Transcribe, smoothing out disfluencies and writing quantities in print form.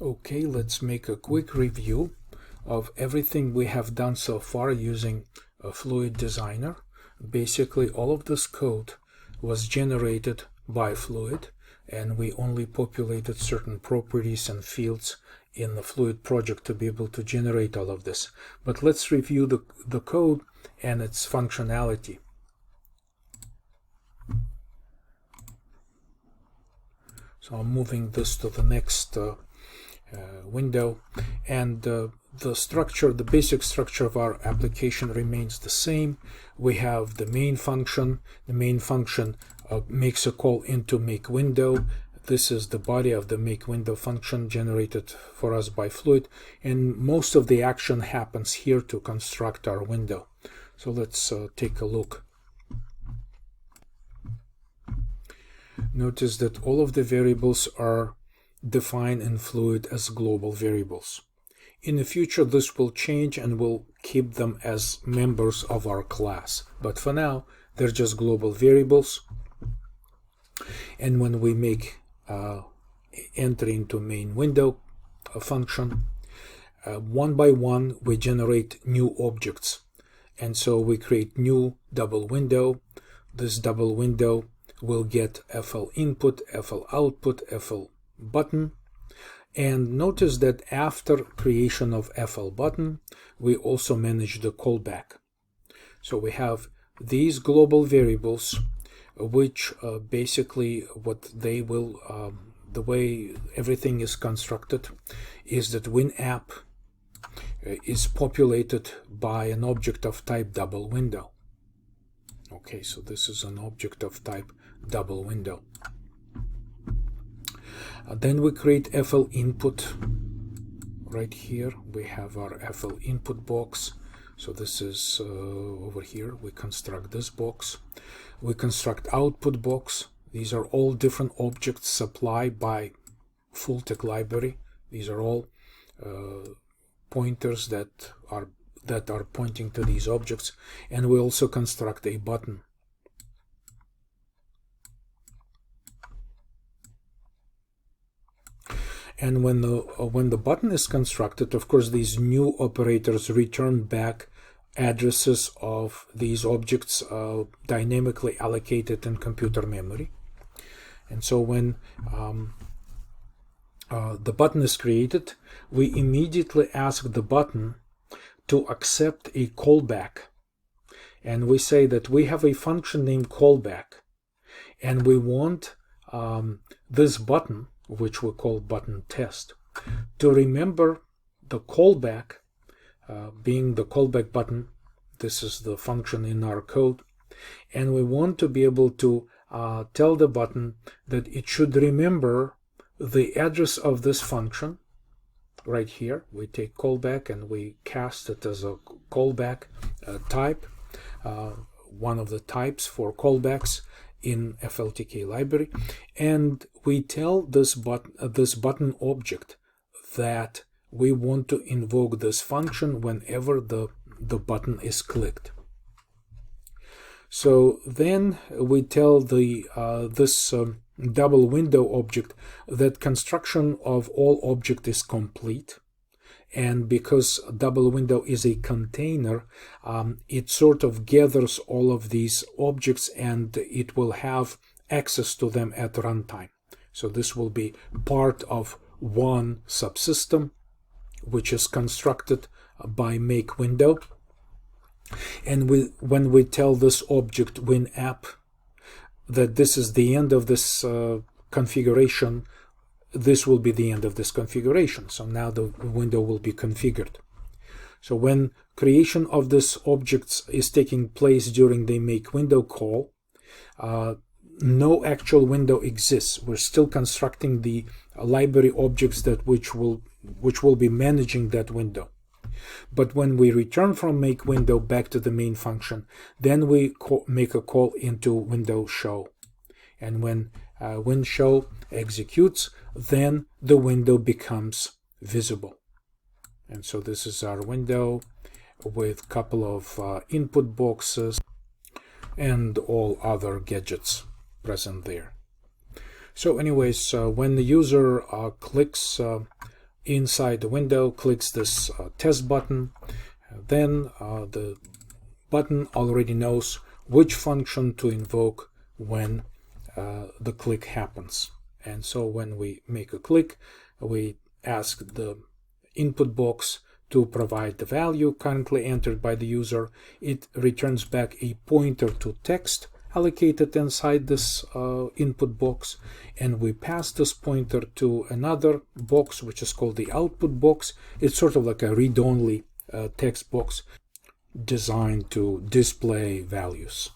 Okay, let's make a quick review of everything we have done so far using a Fluid Designer. Basically, all of this code was generated by Fluid, and we only populated certain properties and fields in the Fluid project to be able to generate all of this. But let's review the code and its functionality. So I'm moving this to the next window, and the basic structure of our application remains the same. We have the main function. The main function makes a call into make window. This is the body of the make window function generated for us by Fluid, and most of the action happens here to construct our window. So let's take a look. Notice that all of the variables are defined in Fluid as global variables. In the future, this will change and we'll keep them as members of our class. But for now, they're just global variables. And when we make enter into main window function, one by one, we generate new objects. And so we create new double window. This double window will get FL input, FL output, FL button. And notice that after creation of FL button, we also manage the callback. So we have these global variables, which basically what they will, the way everything is constructed is that WinApp is populated by an object of type double window. Okay, so this is an object of type double window. Then we create FL input. Right here we have our FL input box. So this is over here. We construct this box. We construct output box. These are all different objects supplied by FLTK library. These are all pointers that are pointing to these objects. And we also construct a button. And when the button is constructed, of course, these new operators return back addresses of these objects dynamically allocated in computer memory. And so when the button is created, we immediately ask the button to accept a callback. And we say that we have a function named callback, and we want this button, which we call button test, to remember the callback, being the callback button. This is the function in our code, and we want to be able to tell the button that it should remember the address of this function. Right here we take callback and we cast it as a callback type, one of the types for callbacks in FLTK library, and we tell this button object that we want to invoke this function whenever the button is clicked. So then we tell this double window object that construction of all object is complete. And because double window is a container, it sort of gathers all of these objects and it will have access to them at runtime. So this will be part of one subsystem, which is constructed by make window. And when we tell this object WinApp that this is the end of this configuration, this will be the end of this configuration. So now the window will be configured. So when creation of this objects is taking place during the make window call, no actual window exists. We're still constructing the library objects which will be managing that window. But when we return from make window back to the main function, then we make a call into window show. And when win show executes, then the window becomes visible. And so this is our window with a couple of input boxes and all other gadgets present there. So anyways, when the user clicks inside the window, clicks this test button. Then the button already knows which function to invoke when the click happens. And so when we make a click, we ask the input box to provide the value currently entered by the user. It returns back a pointer to text allocated inside this input box, and we pass this pointer to another box which is called the output box. It's sort of like a read-only text box designed to display values.